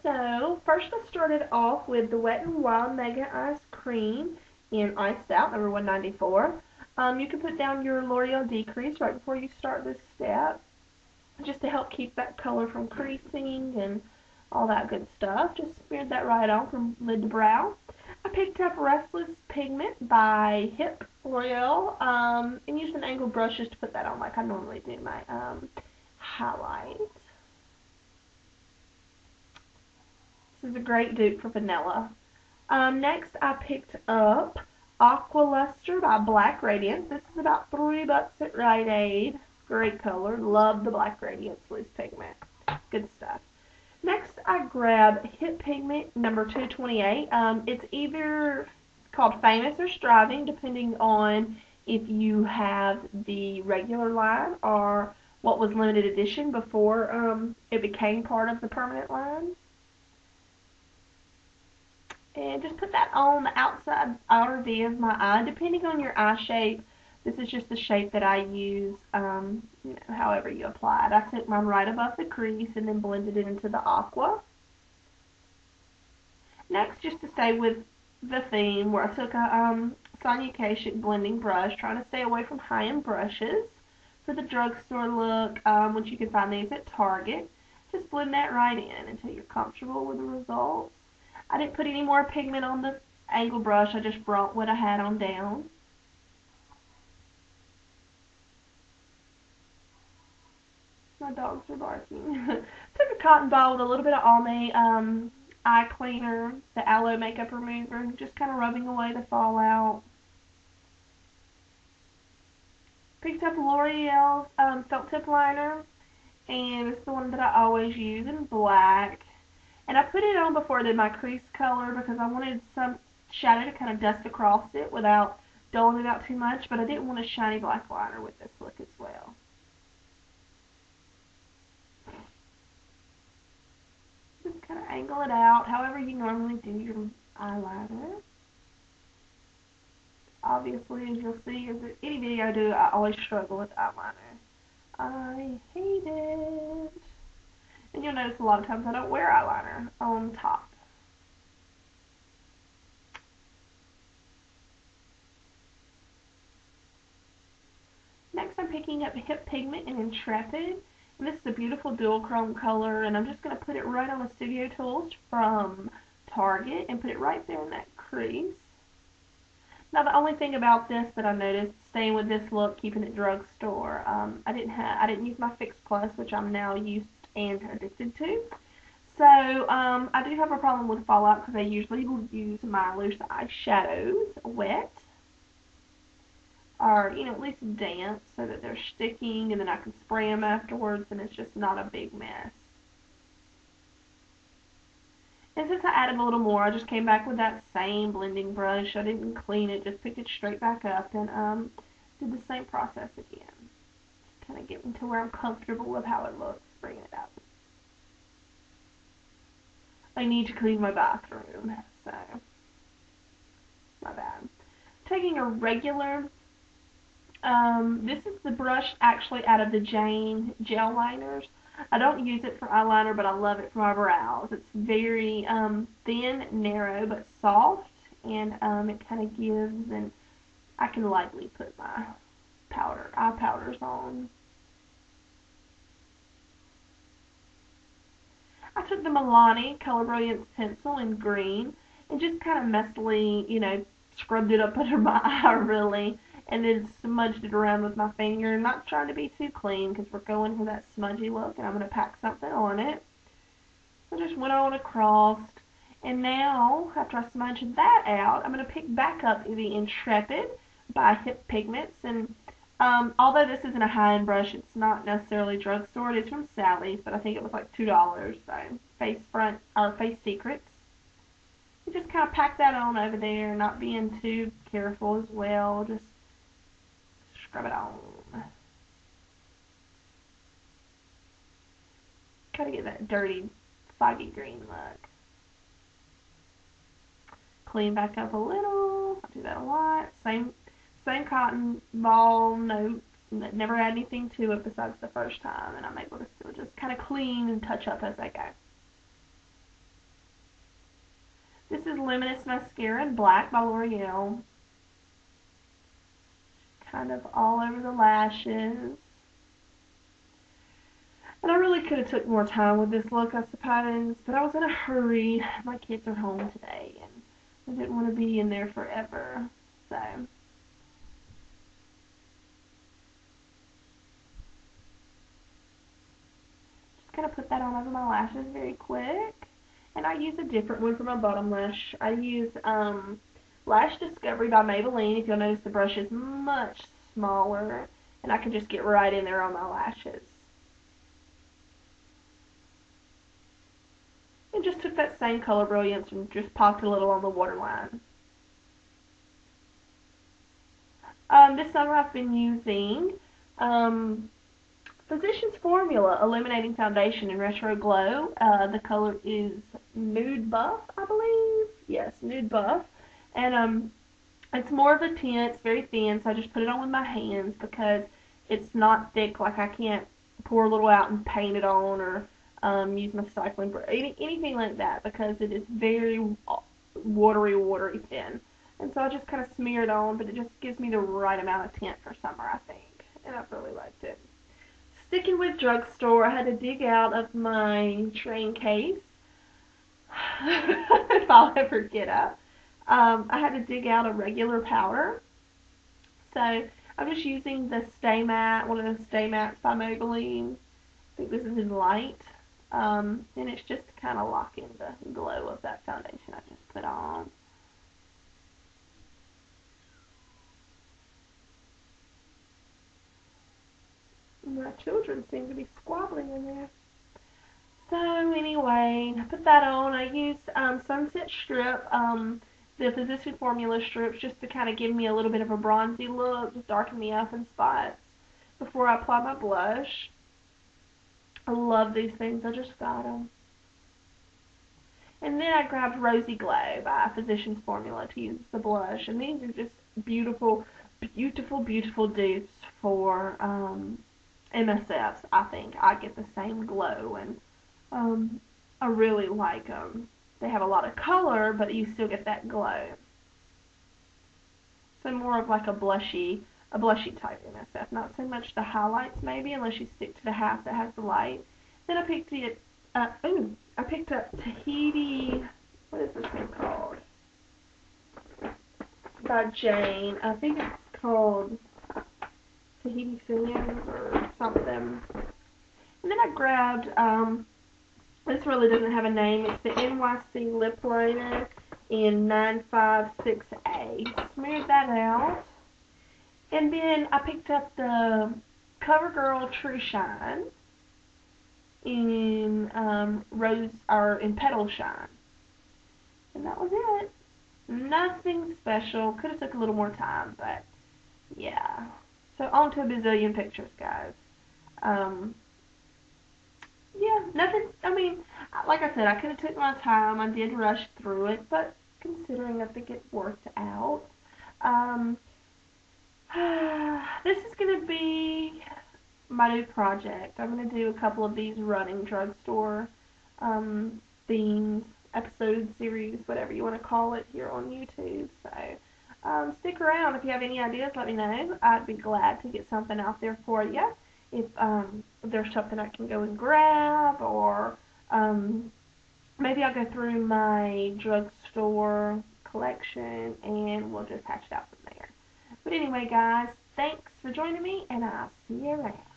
So, first I started off with the Wet n Wild Mega Ice Cream in Iced Out, number 194. You can put down your L'Oreal Decrease right before you start this step, just to help keep that color from creasing and all that good stuff. Just smeared that right on from lid to brow. I picked up Restless Pigment by Hip L'Oreal, and used an angled brush just to put that on like I normally do my highlight. This is a great dupe for vanilla. Next, I picked up Aqua Luster by Black Radiance. This is about $3 at Rite Aid. Great color. Love the Black Radiance loose pigment. Good stuff. Next, I grab Hip Pigment number 228. It's either called Famous or Striving, depending on if you have the regular line or what was limited edition before it became part of the permanent line. And just put that on the outside outer V of my eye. Depending on your eye shape, this is just the shape that I use, however you apply it. I took mine right above the crease and then blended it into the aqua. Next, just to stay with the theme, where I took a Sonia Kashuk blending brush, trying to stay away from high-end brushes for the drugstore look, which you can find these at Target. Just blend that right in until you're comfortable with the results. I didn't put any more pigment on the angle brush. I just brought what I had on down. My dogs are barking. Took a cotton ball with a little bit of Almay eye cleaner, the aloe makeup remover, just kind of rubbing away the fallout. Picked up L'Oreal's felt tip liner, and it's the one that I always use in black. And I put it on before I did my crease color because I wanted some shadow to kind of dust across it without dulling it out too much, but I didn't want a shiny black liner with this look as well. Just kind of angle it out however you normally do your eyeliner. Obviously, as you'll see, as any video I do, I always struggle with eyeliner. I hate it. And you'll notice a lot of times I don't wear eyeliner on top. Next, I'm picking up Hip Pigment in Intrepid. And this is a beautiful dual chrome color, and I'm just going to put it right on the Studio Tools from Target and put it right there in that crease. Now, the only thing about this that I noticed, staying with this look, keeping it drugstore, I didn't use my Fix Plus, which I'm now used and addicted to. So, I do have a problem with fallout because I usually will use my loose eyeshadows wet, or, at least damp so that they're sticking, and then I can spray them afterwards and it's just not a big mess. And since I added a little more, I just came back with that same blending brush. I didn't clean it, just picked it straight back up and did the same process again. Kind of getting to where I'm comfortable with how it looks, bringing it up. I need to clean my bathroom, so my bad. Taking a regular, this is the brush actually out of the Jane gel liners. I don't use it for eyeliner, but I love it for my brows. It's very thin, narrow, but soft, and it kind of gives, and I can lightly put my eye powders on. I took the Milani Color Brilliance pencil in green and just kind of messily, scrubbed it up under my eye, really, and then smudged it around with my finger. Not trying to be too clean because we're going for that smudgy look, and I'm going to pack something on it. So just went on across, and now, after I smudge that out, I'm going to pick back up the Intrepid by Hip Pigments, and although this isn't a high-end brush, it's not necessarily drugstore. It's from Sally's, but I think it was like $2. So Face Secrets. You just kind of pack that on over there, not being too careful as well. Just scrub it on. Try to get that dirty, foggy green look. Clean back up a little. I do that a lot. Same cotton ball notes. Never add anything to it besides the first time, and I'm able to still just kind of clean and touch up as I go. This is Luminous Mascara in Black by L'Oreal. Kind of all over the lashes. And I really could have took more time with this look, I suppose, but I was in a hurry. My kids are home today, and I didn't want to be in there forever, so. Just kind of put that on over my lashes very quick. And I use a different one for my bottom lash. I use Lash Discovery by Maybelline. If you'll notice, the brush is much smaller, and I can just get right in there on my lashes. And just took that same Color Brilliance and just popped a little on the waterline. This summer I've been using Physicians Formula Illuminating Foundation in Retro Glow. The color is Nude Buff, I believe. Yes, Nude Buff. And it's more of a tint. It's very thin, so I just put it on with my hands because it's not thick. Like, I can't pour a little out and paint it on, or use my styling brush, anything like that, because it is very watery thin. And so I just kind of smear it on, but it just gives me the right amount of tint for summer, I think. And I've really liked it. Sticking with drugstore, I had to dig out of my train case, if I'll ever get up. I had to dig out a regular powder. So I'm just using the Stay Matte, one of the Stay Mattes by Maybelline. I think this is in light. And it's just to kind of lock in the glow of that foundation I just put on. My children seem to be squabbling in there. So anyway, I put that on. I used Sunset Strip, the Physician Formula strips, just to kind of give me a little bit of a bronzy look, just darken me up in spots before I apply my blush. I love these things. I just got them. And then I grabbed Rosy Glow by Physicians Formula to use the blush. And these are just beautiful, beautiful dupes for MSFs. I think I get the same glow, and I really like them. They have a lot of color, but you still get that glow. So more of like a blushy type MSF. Not so much the highlights, maybe, unless you stick to the half that has the light. Then I picked up Tahiti. What is this one called? By Jane. I think it's called Tahiti Films or something. And then I grabbed, this really doesn't have a name. It's the NYC Lip Liner in 956A. Smeared that out. And then I picked up the CoverGirl True Shine in in Petal Shine. And that was it. Nothing special. Could have took a little more time, but yeah. So on to a bazillion pictures, guys. Yeah, nothing. I mean, like I said, I could have took my time. I did rush through it, but considering, I think it worked out. This is going to be my new project. I'm going to do a couple of these running drugstore themes, episode series, whatever you want to call it, here on YouTube. So stick around. If you have any ideas, let me know. I'd be glad to get something out there for you. If there's something I can go and grab, or maybe I'll go through my drugstore collection and we'll just hatch it out from there. But anyway, guys, thanks for joining me, and I'll see you around.